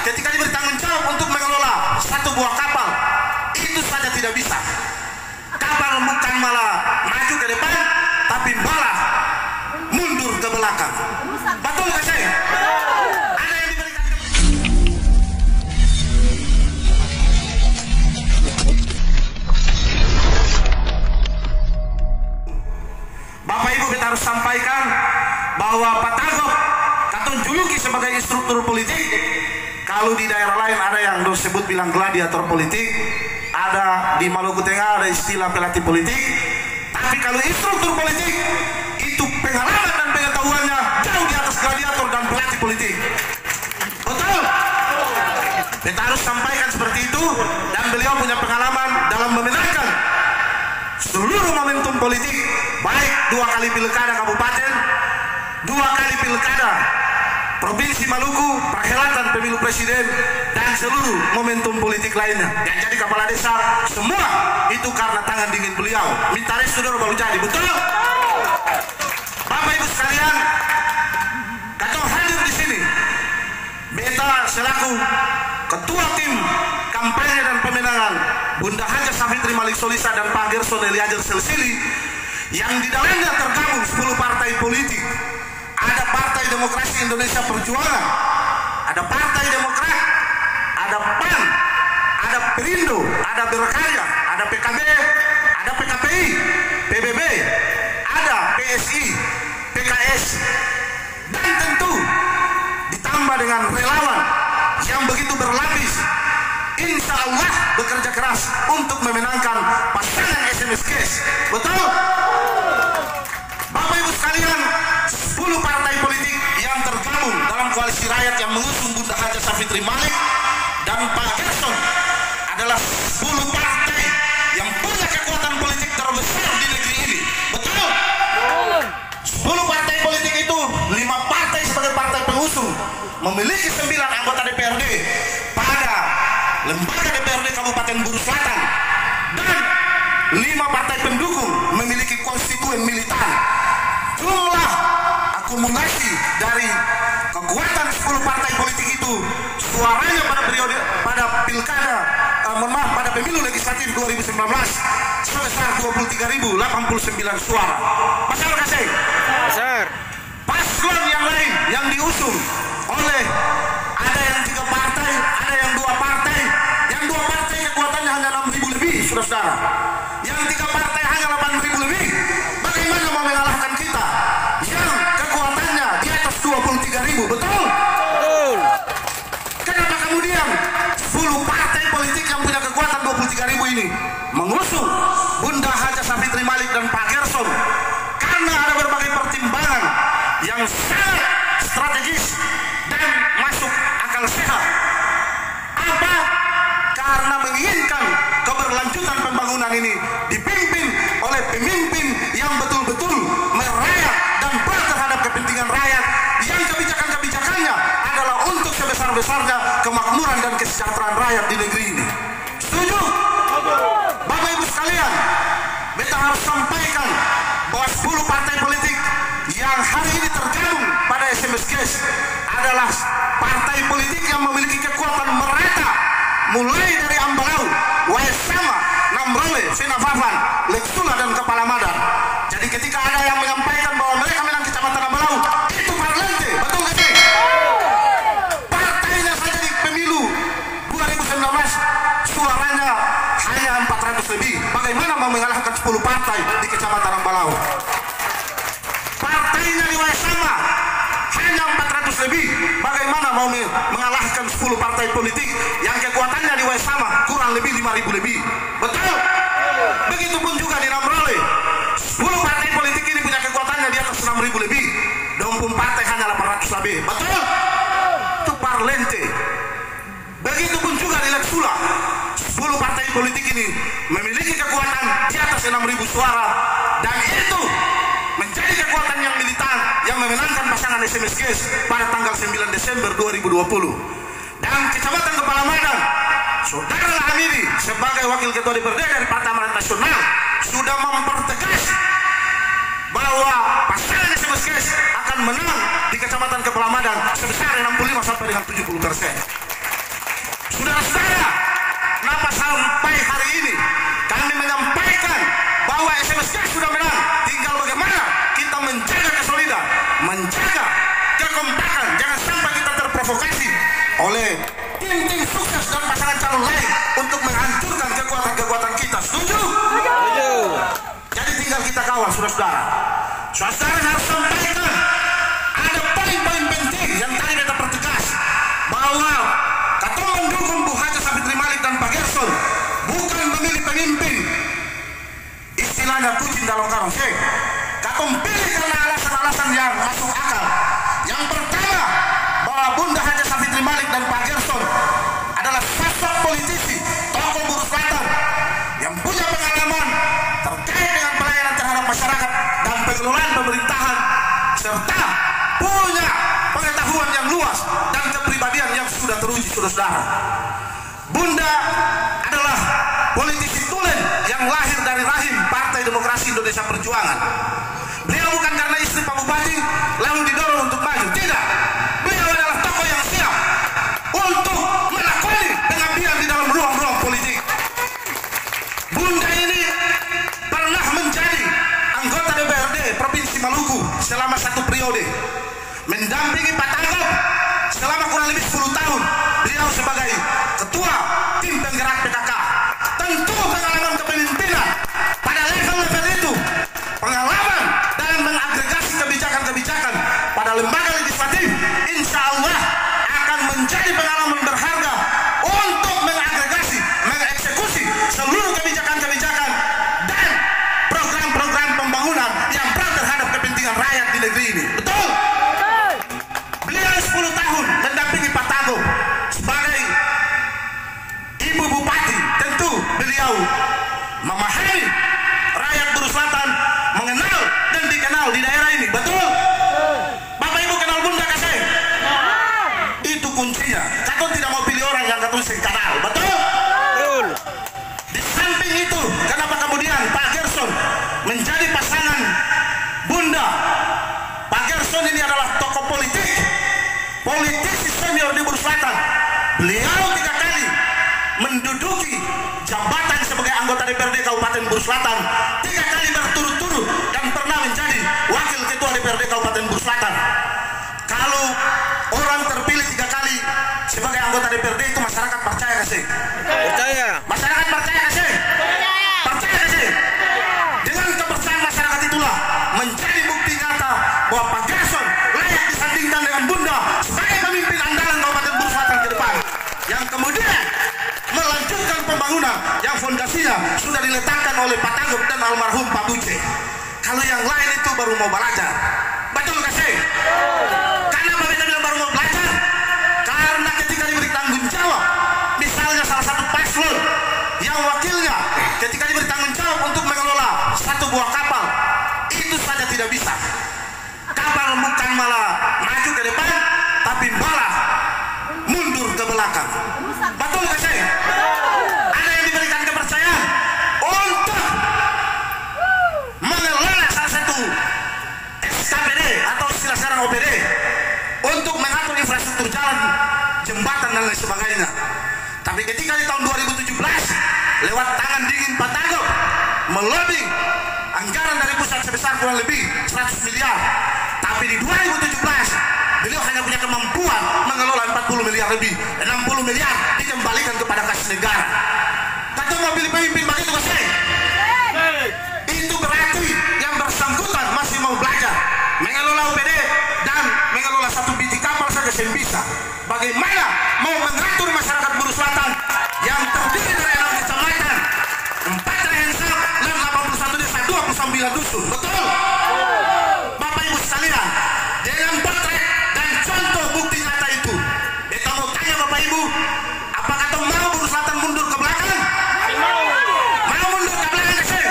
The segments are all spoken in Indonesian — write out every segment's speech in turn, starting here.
ketika diberi tanggung jawab untuk mengelola satu buah kapal, itu saja tidak bisa. Kapal bukan malah maju ke depan, tapi malah mundur ke belakang. Betul nggak saya? Ada yang diberikan Bapak Ibu, kita harus sampaikan bahwa Pak Tagop katon juluki sebagai instruktur politik. Kalau di daerah lain ada yang disebut bilang gladiator politik, ada di Maluku Tengah ada istilah pelatih politik. Tapi kalau instruktur politik itu pengalaman dan pengetahuannya jauh di atas gladiator dan pelatih politik. Betul? Kita harus sampaikan seperti itu, dan beliau punya pengalaman dalam memenangkan seluruh momentum politik, baik 2 kali pilkada kabupaten, 2 kali pilkada Provinsi Maluku, perhelatan pemilu presiden, dan seluruh momentum politik lainnya. Yang jadi kepala desa semua itu karena tangan dingin beliau. Minta restu dulu baru jadi, betul? Bapak Ibu sekalian, kata hadir di sini, beta selaku ketua tim kampanye dan pemenangan Bunda Haja Safitri Malik Solisa dan Pak Gerson Eliajar Selsili, yang di dalamnya tergabung 10 partai politik. Ada Partai Demokrasi Indonesia Perjuangan, ada Partai Demokrat, ada PAN, ada Perindo, ada Berkarya, ada PKB, ada PKPI, PBB, ada PSI, PKS, dan tentu ditambah dengan relawan yang begitu berlapis, insya Allah bekerja keras untuk memenangkan pasangan SMS Kes. Betul? Bapak Ibu sekalian, 10 partai politik yang tergabung dalam koalisi rakyat yang mengusung Bunda Haja Safitri Malik dan Pak Gerson adalah 10 partai yang punya kekuatan politik terbesar di negeri ini. Betul? 10 partai politik itu, 5 partai sebagai partai pengusung memiliki 9 anggota DPRD pada lembaga DPRD Kabupaten Buru Selatan, dan 5 partai pendukung memiliki konstituen militan. Jumlah akumulasi dari kekuatan 10 partai politik itu, suaranya pada pilkada, pada pemilu legislatif 2019 sebesar 23.089 suara. Besar nggak sih? Besar. Paslon yang lain yang diusung oleh ada yang 3 partai, ada yang 2 partai. Yang 2 partai kekuatannya hanya 6.000 lebih, saudara-saudara. Yang 3 partai hanya 8.000 lebih. Bagaimana mau mengalahkan kita yang kekuatannya di atas 23.000? Betul? Betul. Kenapa kemudian 10 partai politik yang punya kekuatan 23.000 ini mengusung Bunda Haja Safitri Malik dan Pak Gerson? Karena ada berbagai pertimbangan yang sangat strategis dan masuk akal sehat. Apa? Karena menginginkan keberlanjutan pembangunan ini dipimpin oleh pemimpin yang betul-betul merayat dan ber terhadap kepentingan rakyat, yang kebijakan-kebijakannya adalah untuk sebesar-besarnya kemakmuran dan kesejahteraan rakyat di negeri ini. Setuju? Bapak Ibu sekalian, kita harus sampaikan bahwa 10 partai politik yang hari ini tergabung pada SMS Kes adalah partai politik yang memiliki kekuatan merata, mulai dari Ambalau, Waesama, Nambrole, Sinafafan, Leksula, dan Kepala Madar. Jadi ketika ada yang menyampaikan bahwa mereka menang Kecamatan Ambalau, itu parlente, betul nggak sih? Partainya saja di pemilu 2019 suaranya hanya 400 lebih. Bagaimana mau mengalahkan 10 partai di Kecamatan Ambalau? Partainya di Waesama hanya 400 lebih. Bagaimana mau mengalahkan 10 partai politik yang kekuatannya di Waesama kurang lebih 5.000 lebih? Betul? Begitupun juga di Namrole, 10 partai politik ini punya kekuatannya di atas 6.000 lebih. 24 partai hanya 800 lebih. Betul? Itu parlente. Begitupun juga di Leksula, 10 partai politik ini memiliki kekuatan di atas 6.000 suara, dan itu menjadi kekuatan yang militan yang memenangkan pasangan SMS Kes pada tanggal 9 Desember 2020. Dan Kecamatan Kepala Madar, Saudara Hamidi sebagai Wakil Ketua DPRD dari Partai Amanat Nasional sudah mempertegas bahwa pasangan SMS Kes akan menang di Kecamatan Kepala Madar sebesar 65 sampai dengan 70%. bahwa SMSK sudah menang. Tinggal bagaimana kita menjaga kesolidan, menjaga kekompakan. Jangan sampai kita terprovokasi oleh tim-tim sukses dan pasangan calon lain untuk menghancurkan kekuatan-kekuatan kita. Setuju? Setuju. Jadi tinggal kita kawal, saudara-saudara. Saudara harus sampaikan ada poin-poin penting yang tadi kita pertegas bahwa kata mendukung Bu Haja Savitri Malik dan Pak Gerson bukan memilih pemimpin istilahnya kucing dalam karung. Kata pilih karena alasan-alasan yang masuk akal. Yang pertama, bahwa Bunda Haja Savitri Malik dan Pak Gerson adalah sosok politisi, tokoh buruh selatan yang punya pengalaman terkait dengan pelayanan terhadap masyarakat dan pengelolaan pemerintahan, serta punya pengetahuan yang luas dan kepribadian yang sudah teruji, saudara. Bunda adalah politisi tulen yang lahir dari rahim Partai Demokrasi Indonesia Perjuangan. Beliau bukan karena istri Pak Bupati lalu didorong untuk maju, tidak. Beliau adalah tokoh yang siap untuk melakoni pengabdian di dalam ruang-ruang politik. Bunda ini pernah menjadi anggota DPRD Provinsi Maluku selama 1 periode, mendampingi Pak Tanggap selama kurang lebih 10 tahun. Beliau sebagai ketua tim penggerak PKK. Tentu pengalaman kepemimpinan pada level-level itu, pengalaman dalam mengagregasi kebijakan-kebijakan pada lembaga legislatif, insya Allah akan menjadi pengalaman berharga untuk mengagregasi, mengeksekusi seluruh kebijakan-kebijakan dan program-program pembangunan yang berat terhadap kepentingan rakyat di negeri ini. Betul? Beliau 10 tahun mendampingi Pak Tagub sebagai Ibu Bupati. Tentu beliau memahami rakyat buruh selatan, mengenal dan dikenal di daerah ini. Betul? Bapak Ibu kenal Bunda kasih? Itu kuncinya. Katun tidak mau pilih orang yang katun sing kenal. Betul? Di samping itu, kenapa kemudian Pak Gerson menjadi pasangan Bunda? Pak Gerson ini adalah tokoh politik, politisi senior di buruh selatan. Beliau 3 kali menduduki jabatan sebagai anggota DPRD Kabupaten Buruh Selatan, 3 kali berturut-turut, dan pernah menjadi wakil ketua DPRD Kabupaten Buruh Selatan. Kalau orang terpilih 3 kali sebagai anggota DPRD itu masyarakat percaya gak sih? Percaya. Masyarakat percaya gak sih? Percaya gak sih? Dengan kepercayaan masyarakat itulah menjadi bukti nyata bahwa Pak Gerson layak disandingkan dengan Bunda sebagai pemimpin andalan Kabupaten Buruh Selatan ke depan, yang kemudian melanjutkan pembangunan yang fondasinya sudah diletakkan oleh Pak Tagub dan almarhum Pak Buce. Kalau yang lain itu baru mau belajar. Betul gak sih? Kenapa kita bilang baru mau belajar? Karena ketika diberi tanggung jawab, misalnya salah satu paslon yang wakilnya ketika diberi tanggung jawab untuk mengelola 1 buah kapal, itu saja tidak bisa. Kapal bukan malah maju ke depan, tapi malah mundur ke belakang. Betul gak sih? Ada yang diberikan kepercayaan untuk mengelola salah satu SKPD atau istilah sekarang OPD untuk mengatur infrastruktur jalan, jembatan dan lain sebagainya. Tapi ketika di tahun 2017 lewat tangan dingin Pak Tagub melobi anggaran dari pusat sebesar kurang lebih 100 miliar, tapi di 2017 beliau hanya punya kemampuan mengelola 40 miliar lebih, 60 miliar dikembalikan kepada kas negara. Kata mau pilih pemimpin begitu gak sih? Itu berarti yang bersangkutan masih mau belajar mengelola UPD dan mengelola 1 biji kapal saja yang bisa. Bagaimana mau mengatur masyarakat buruh selatan yang terdiri dari 6 kecamatan, 4 rehensa dan 81 desa, 29 dusun. Betul? Bapak Ibu sekalian, dengan potret dan contoh bukti nyata itu, kita mau tanya Bapak Ibu, apakah kamu mau buruh selatan mundur ke belakang? Mau mundur ke belakang sih?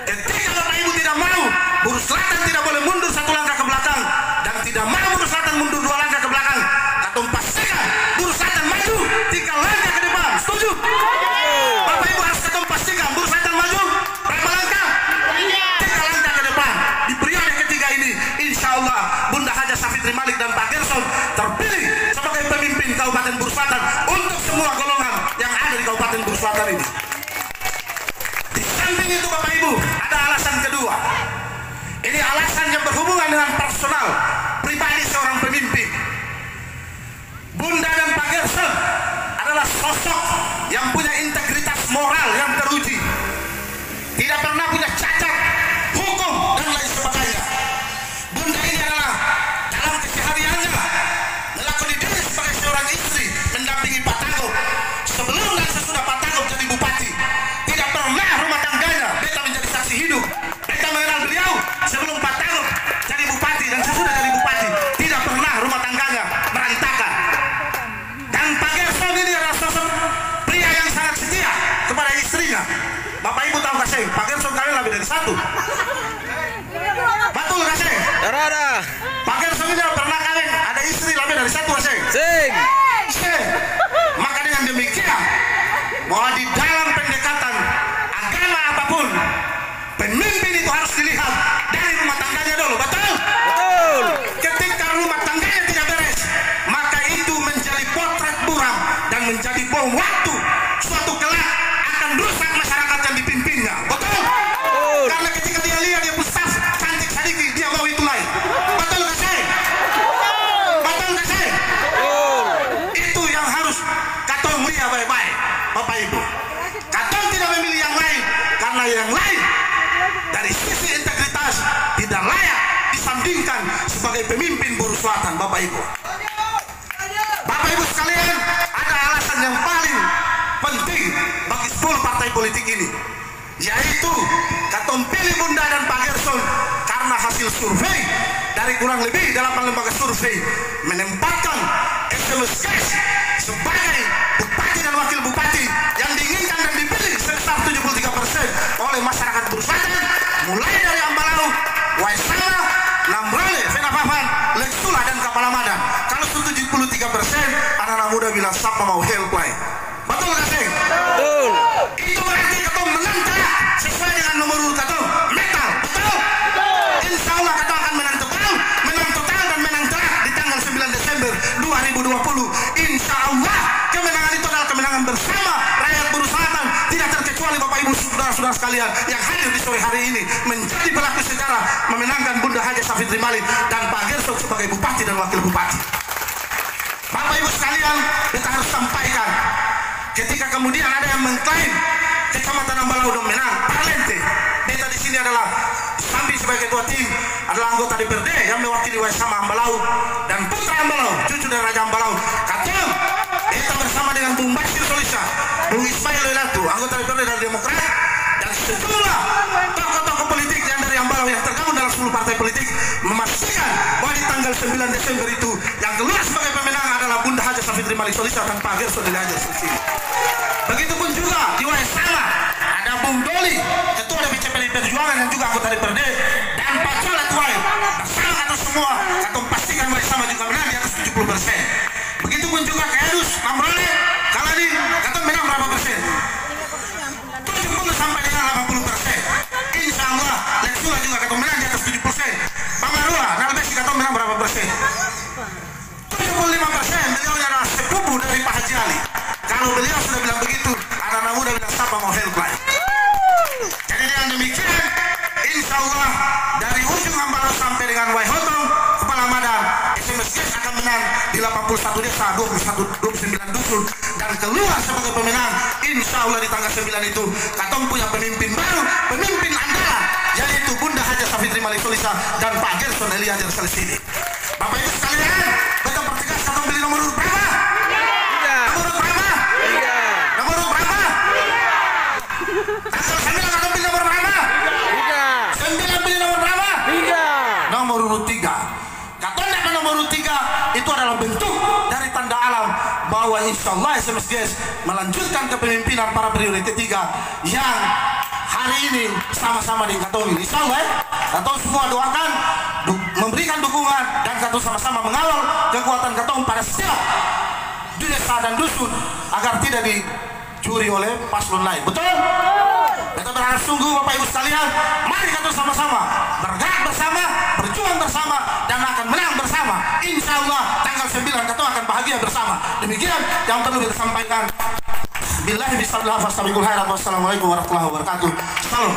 Ketika Bapak Ibu tidak mau, buruh selatan tidak boleh mundur 1 langkah ke belakang, dan tidak mau buruh selatan mundur 2 langkah ke belakang. Katum pastikan buruh selatan maju 3 langkah ke depan. Setuju? Bapak Ibu harus katum pastikan buruh selatan maju berapa langkah? 3 Bunda dan Pak Gerson adalah sosok yang punya integritas moral yang teruji, tidak pernah punya cacat hukum dan lain sebagainya. Bunda ini adalah dalam kesehariannya melakoni diri sebagai seorang istri, mendampingi Pak Tagub sebelum dan sesudah Pak Tagub jadi bupati. Tidak pernah rumah tangganya, beta menjadi saksi hidup. Beta mengenal beliau sebelum Pak Tagub jadi bupati dan sesudah jadi bupati. Tidak pernah rumah tangganya berantakan. Dan Pak Gerson ini adalah sosok pria yang sangat setia kepada istrinya. Bapak Ibu tahu gak sih, Pak Gerson kalian lebih dari satu. Betul gak sih? Ada. Pak Gerson ini pernah kalian ada istri lebih dari satu gak sih? Sing. Maka dengan demikian, bahwa di dalam pendekatan agama apapun, pemimpin itu harus dilihat dari rumah tangganya dulu, betul? Betul. Ketika rumah tangganya tidak beres, maka itu menjadi potret buram dan menjadi bom waktu. Suatu kelak akan rusak masyarakat yang dipimpinnya, betul? Betul. Karena ketika dia lihat dia pusat cantik sedikit, dia mau itu lain, betul gak sih? Betul gak sih? Itu yang harus katong lihat baik-baik, Bapak Ibu. Katong tidak memilih yang lain karena yang lain dari sisi integritas tidak layak disandingkan sebagai pemimpin Buru Selatan, Bapak Ibu. Bapak Ibu sekalian, ada alasan yang paling penting bagi 10 partai politik ini, yaitu katong pilih Bunda dan Pak Gerson karena hasil survei dari kurang lebih 8 lembaga survei menempatkan SMS sebagai bupati dan wakil bupati yang diinginkan dan dipilih sebesar 73% oleh masyarakat Buru Selatan, mulai dari Ambalau, Waisama, Nambrale, Venafafan, Leksula dan Kapala Madan. Kalau 73%, anak-anak muda bilang siapa mau helpline. Betul gak sih? Betul. Itu berarti ketong menang telak sesuai dengan nomor urut ketong metal, betul? Insya Allah ketong akan menang total dan menang telak di tanggal 9 Desember 2020. Insya Allah kemenangan itu adalah kemenangan bersama rakyat Buru Selatan, tidak terkecuali Bapak Ibu saudara-saudara sekalian yang hadir di sore hari ini menjadi pelaku sejarah memenangkan Bunda Haja Safitri Malik dan Pak Gerson sebagai bupati dan wakil bupati. Bapak Ibu sekalian, kita harus sampaikan, ketika kemudian ada yang mengklaim Kecamatan Ambalau udah menang, Parlente, beta di sini adalah Sambi sebagai ketua tim, adalah anggota DPRD yang mewakili Waisama Ambalau dan putra Ambalau, cucu dari Raja Ambalau. Katong, kita bersama dengan Bung Basir Solisa, Bung Ismail Lelatu, anggota DPRD dari Demokrat, dan sejumlah tokoh-tokoh politik yang dari Ambalau yang tergabung dalam 10 partai politik memastikan bahwa di tanggal 9 Desember itu yang keluar sebagai pemenang adalah Bunda Haja Safitri Malik Solisa dan Pak Gerson dari Haja Safitri. Begitupun juga di Waisama ada Bung Doli, ketua DPC PDI Perjuangan yang juga anggota DPRD, dan Pak Colet Wai. Bersama atau semua, atau pastikan Waisama juga menang di atas 70%. Begitupun juga Kedus, Namrole, Kalani, kata menang berapa persen? 70 sampai dengan 80%. Insya Allah, Leksula juga kata menang di atas 70%. Bangarua, Nalbesi kata menang berapa persen? 75%. Beliau adalah sepupu dari Pak Haji Ali. Kalau beliau sudah bilang begitu, anak-anak muda bilang siapa mau helpline. Jadi dengan demikian, insya Allah dari ujung Ambalau sampai dengan Waihotong, Kepala Madan, SMS akan menang di 81 desa, 29 dusun, dan keluar sebagai pemenang. Insya Allah di tanggal 9 itu, katong punya pemimpin baru, pemimpin andalan, yaitu Bunda Haja Safitri Malik Solisa dan Pak Gerson Eliajar Salisini. Bapak Ibu sekalian, betul pertegas katong beli nomor urut berapa? Nomor urut berapa? Nomor urut berapa? Tanggal 9 katong beli nomor berapa? 9 beli nomor berapa? Nomor urut 3. Katong dapat nomor urut 3 itu adalah bentuk dari tanda alam bahwa insya Allah SMSGS melanjutkan kepemimpinan para periode ketiga yang hari ini sama-sama di katong ini. Insya Allah katong semua doakan, memberikan dukungan, dan katong sama-sama mengawal kekuatan katong pada setiap desa dan dusun agar tidak dicuri oleh paslon lain. Betul? Kita berharap sungguh Bapak Ibu sekalian, mari katong sama-sama bergerak bersama, berjuang bersama, dan akan menang bersama. Insya Allah tanggal 9 katong akan bahagia bersama. Demikian yang perlu kita sampaikan. Billahi bismillah, wassalamualaikum warahmatullahi wabarakatuh. Salam.